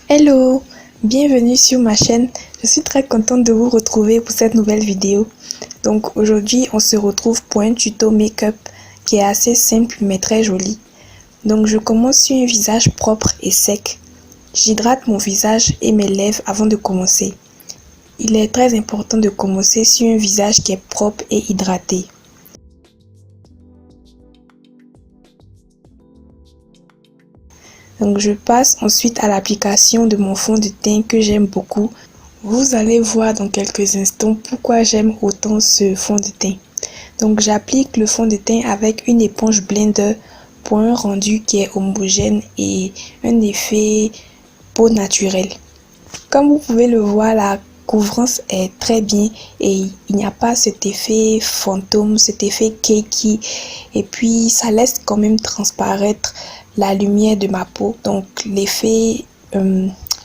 Hello, bienvenue sur ma chaîne. Je suis très contente de vous retrouver pour cette nouvelle vidéo. Donc aujourd'hui, on se retrouve pour un tuto make-up qui est assez simple mais très joli. Donc je commence sur un visage propre et sec. J'hydrate mon visage et mes lèvres avant de commencer. Il est très important de commencer sur un visage qui est propre et hydraté. Donc je passe ensuite à l'application de mon fond de teint que j'aime beaucoup. Vous allez voir dans quelques instants pourquoi j'aime autant ce fond de teint. Donc j'applique le fond de teint avec une éponge blender pour un rendu qui est homogène et un effet peau naturelle. Comme vous pouvez le voir, la couvrance est très bien et il n'y a pas cet effet fantôme, cet effet cakey, et puis ça laisse quand même transparaître la lumière de ma peau. Donc l'effet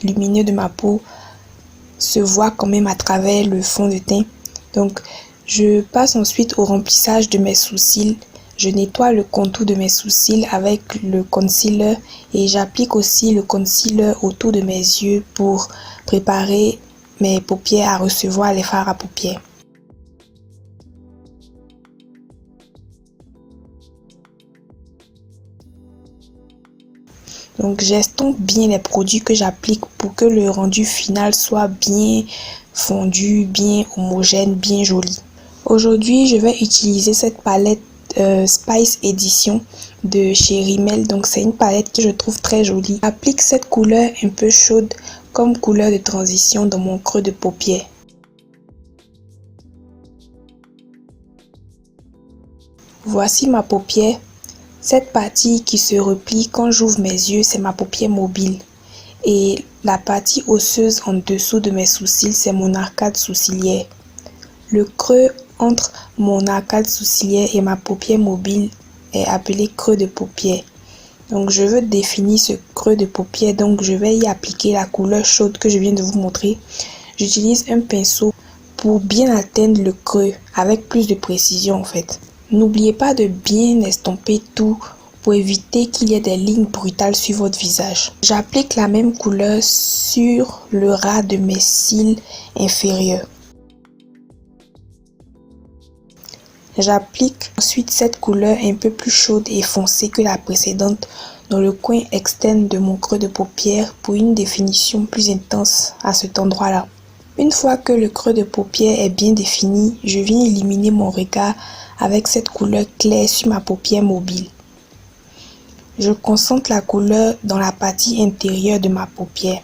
lumineux de ma peau se voit quand même à travers le fond de teint. Donc je passe ensuite au remplissage de mes sourcils. Je nettoie le contour de mes sourcils avec le concealer et j'applique aussi le concealer autour de mes yeux pour préparer mes paupières à recevoir les fards à paupières. Donc j'estompe bien les produits que j'applique pour que le rendu final soit bien fondu, bien homogène, bien joli. Aujourd'hui, je vais utiliser cette palette Spice Edition de chez Rimmel. Donc c'est une palette que je trouve très jolie. J'applique cette couleur un peu chaude comme couleur de transition dans mon creux de paupière. Voici ma paupière. Cette partie qui se replie quand j'ouvre mes yeux, c'est ma paupière mobile. Et la partie osseuse en dessous de mes sourcils, c'est mon arcade sourcilière. Le creux entre mon arcade sourcilière et ma paupière mobile est appelé creux de paupière. Donc je veux définir ce creux de paupière, donc je vais y appliquer la couleur chaude que je viens de vous montrer. J'utilise un pinceau pour bien atteindre le creux avec plus de précision en fait. N'oubliez pas de bien estomper tout pour éviter qu'il y ait des lignes brutales sur votre visage. J'applique la même couleur sur le ras de mes cils inférieurs. J'applique ensuite cette couleur un peu plus chaude et foncée que la précédente dans le coin externe de mon creux de paupière pour une définition plus intense à cet endroit-là. Une fois que le creux de paupière est bien défini, je viens éliminer mon regard avec cette couleur claire sur ma paupière mobile. Je concentre la couleur dans la partie intérieure de ma paupière.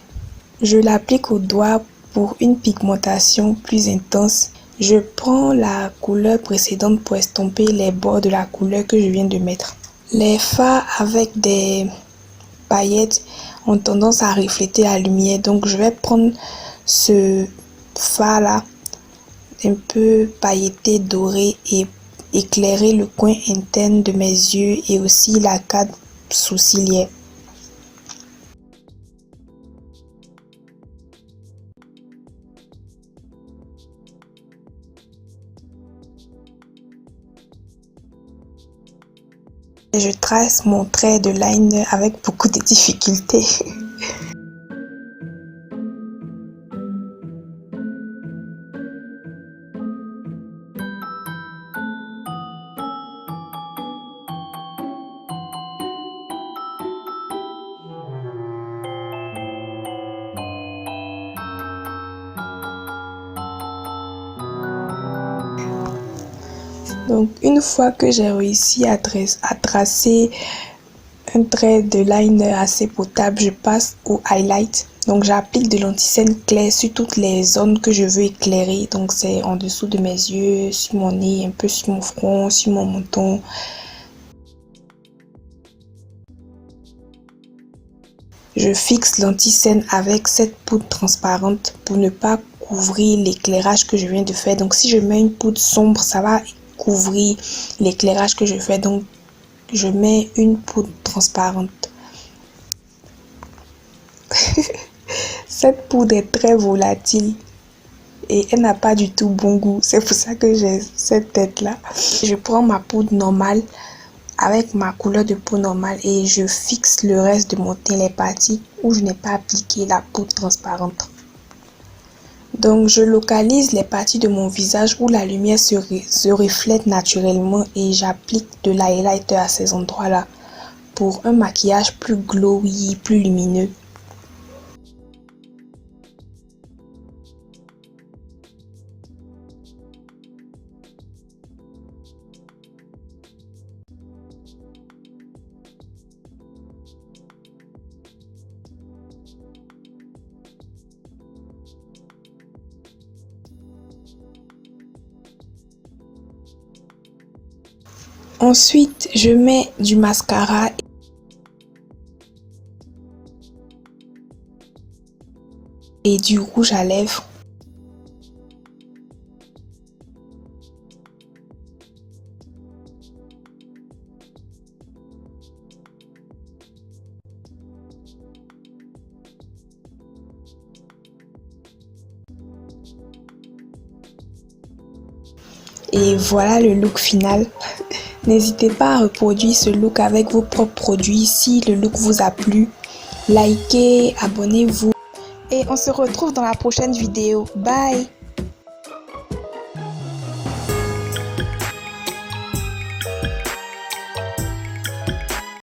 Je l'applique au doigt pour une pigmentation plus intense. Je prends la couleur précédente pour estomper les bords de la couleur que je viens de mettre. Les fards avec des paillettes ont tendance à refléter la lumière, donc je vais prendre ce fard là un peu pailleté, doré et éclairer le coin interne de mes yeux et aussi l'arcade sourcilière. Je trace mon trait de liner avec beaucoup de difficultés. Donc une fois que j'ai réussi à tracer un trait de liner assez potable, je passe au highlight. Donc j'applique de l'anti-cerne clair sur toutes les zones que je veux éclairer. Donc c'est en dessous de mes yeux, sur mon nez, un peu sur mon front, sur mon menton. Je fixe l'anti-cerne avec cette poudre transparente pour ne pas couvrir l'éclairage que je viens de faire. Donc si je mets une poudre sombre, ça va couvrir l'éclairage que je fais. Donc je mets une poudre transparente. Cette poudre est très volatile et elle n'a pas du tout bon goût. C'est pour ça que j'ai cette tête-là. Je prends ma poudre normale avec ma couleur de peau normale et je fixe le reste de mon teint, les parties où je n'ai pas appliqué la poudre transparente. Donc je localise les parties de mon visage où la lumière se reflète naturellement et j'applique de l'highlighter à ces endroits-là pour un maquillage plus glowy, plus lumineux. Ensuite, je mets du mascara et du rouge à lèvres. Et voilà le look final. N'hésitez pas à reproduire ce look avec vos propres produits si le look vous a plu. Likez, abonnez-vous et on se retrouve dans la prochaine vidéo. Bye!